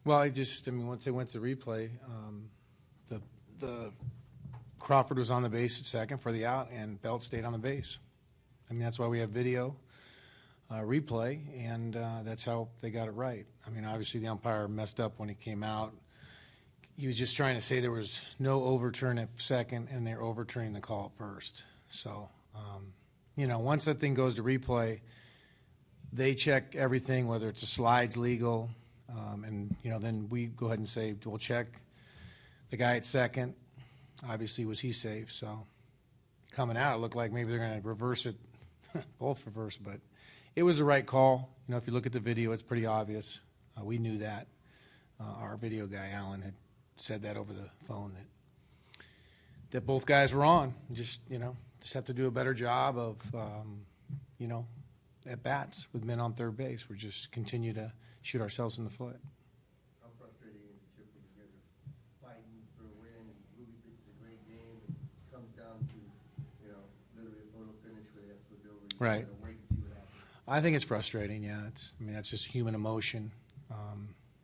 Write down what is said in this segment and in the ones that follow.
Well, once they went to replay, the Crawford was on the base at second for the out, and Belt stayed on the base. I mean, that's why we have video replay, and that's how they got it right. I mean, obviously the umpire messed up when he came out. He was just trying to say there was no overturn at second, and they're overturning the call at first. So, once that thing goes to replay, they check everything, whether it's a slide's legal, and then we go ahead and say we'll check the guy at second. Obviously, was he safe? So, coming out, it looked like maybe they're going to reverse it, both reverse, but it was the right call. If you look at the video, it's pretty obvious. We knew that. Our video guy, Alan, had said that over the phone that both guys were on. Just have to do a better job of, at bats with men on third base. We just continue to shoot ourselves in the foot. How frustrating is it, Chip, when you guys are fighting for a win and Ruby pitches a great game and it comes down to, literally a photo finish where they have to go over and Right. wait and see what happens? I think it's frustrating. Yeah, that's just human emotion.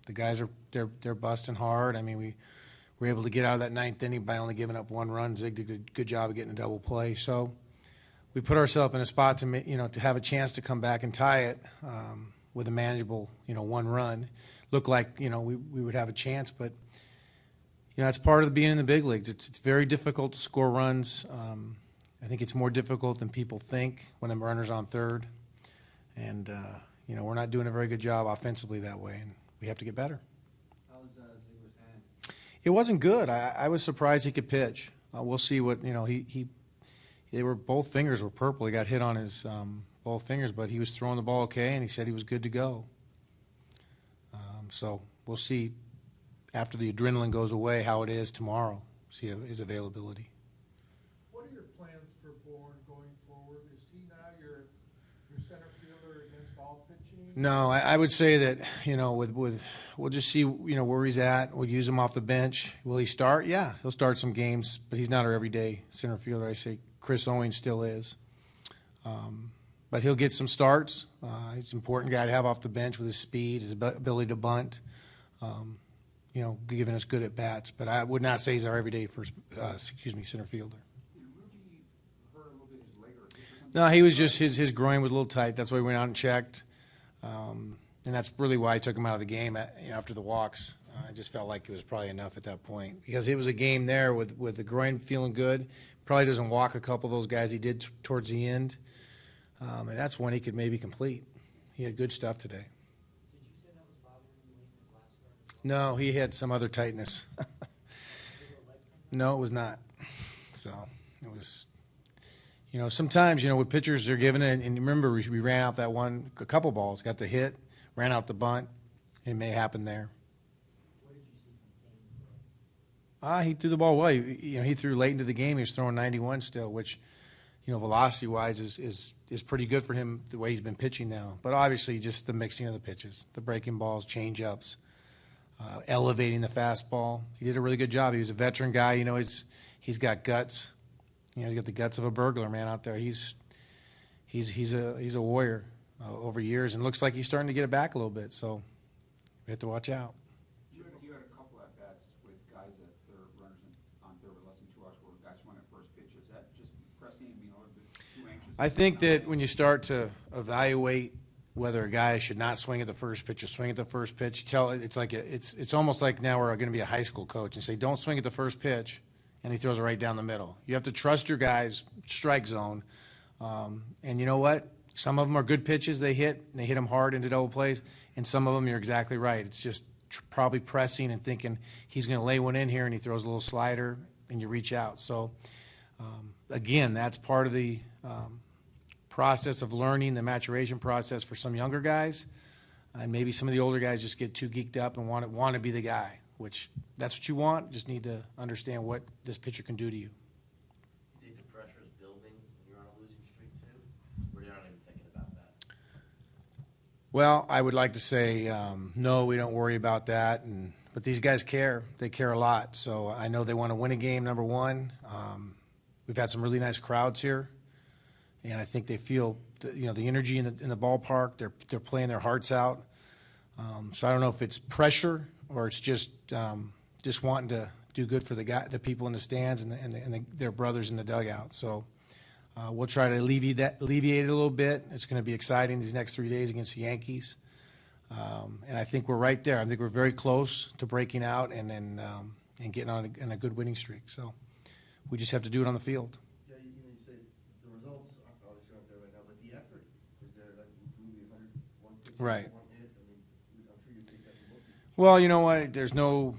The guys they're busting hard. I mean, we were able to get out of that ninth inning by only giving up one run. Zig did a good job of getting a double play. So we put ourselves in a spot to have a chance to come back and tie it with a manageable one run. Looked like we would have a chance, but that's part of being in the big leagues. It's very difficult to score runs. I think it's more difficult than people think when a runner's on third, and we're not doing a very good job offensively that way, and we have to get better. How was Ziegler's hand? It wasn't good. I was surprised he could pitch. We'll see what they were, both fingers were purple. He got hit on his both fingers, but he was throwing the ball okay, and he said he was good to go. So we'll see after the adrenaline goes away how it is tomorrow. See his availability. What are your plans for Bourne going forward? Is he now your center fielder against all pitching? No, I would say that we'll just see where he's at. We'll use him off the bench. Will he start? Yeah, he'll start some games, but he's not our everyday center fielder. I say Chris Owings still is, but he'll get some starts. He's an important guy to have off the bench with his speed, his ability to bunt. Giving us good at bats, but I would not say he's our everyday center fielder. Did Rudy hurt a little bit his leg or hip or something? No, he was just his groin was a little tight. That's why we went out and checked, and that's really why I took him out of the game after the walks. I just felt like it was probably enough at that point because it was a game there with the groin feeling good. Probably doesn't walk a couple of those guys he did towards the end, and that's when he could maybe complete. He had good stuff today. Did you say that was bothering you in his last start? No, he had some other tightness. No, it was not. So it was, sometimes, with pitchers they're given it, and remember we ran out a couple balls, got the hit, ran out the bunt. It may happen there. What did you see from Kane today? He threw the ball well. He threw late into the game. He was throwing 91 still, which, velocity-wise is pretty good for him the way he's been pitching now. But obviously just the mixing of the pitches, the breaking balls, change-ups, elevating the fastball. He did a really good job. He was a veteran guy. He's got guts. He's got the guts of a burglar, man, out there. He's a warrior over years, and looks like he's starting to get it back a little bit. So we have to watch out. You had a couple at bats with guys that they're runners on third with less than 2 outs where guys swung at first pitch. Is that just pressing and being a little bit too anxious? I think that when you start to evaluate whether a guy should not swing at the first pitch or swing at the first pitch, it's almost like now we're going to be a high school coach and say don't swing at the first pitch, and he throws it right down the middle. You have to trust your guys' strike zone, and you know what? Some of them are good pitches they hit, and they hit them hard into double plays, and some of them you're exactly right. It's just probably pressing and thinking he's going to lay one in here, and he throws a little slider, and you reach out. So, again, that's part of the process of learning, the maturation process for some younger guys, and maybe some of the older guys just get too geeked up and want to be the guy, which that's what you want. Just need to understand what this pitcher can do to you. Do you think the pressure is building when you're on a losing streak too, or you're not even thinking about that? Well, I would like to say no, we don't worry about that, but these guys care. They care a lot. So I know they want to win a game, number one. We've had some really nice crowds here, and I think they feel the energy in the ballpark. They're playing their hearts out. So I don't know if it's pressure or it's just wanting to do good for the people in the stands and their brothers in the dugout. So we'll try to alleviate it a little bit. It's going to be exciting these next 3 days against the Yankees. And I think we're right there. I think we're very close to breaking out and getting on a good winning streak. So we just have to do it on the field. Yeah, you say the results obviously aren't there right now, but the effort is there. Like maybe 101 pitches, Right. 1 hit. I mean, I'm sure you take that from both people. Well, you know what? There's no,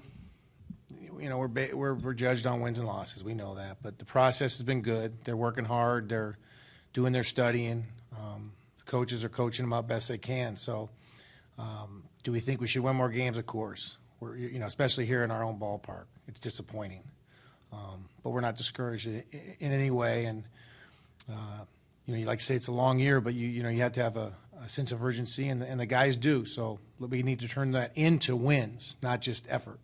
we're judged on wins and losses. We know that, but the process has been good. They're working hard. They're doing their studying. The coaches are coaching them up best they can. So, do we think we should win more games? Of course. We're, especially here in our own ballpark. It's disappointing, but we're not discouraged in any way. And you like to say it's a long year, but you have to have a sense of urgency, and the guys do. So we need to turn that into wins, not just effort.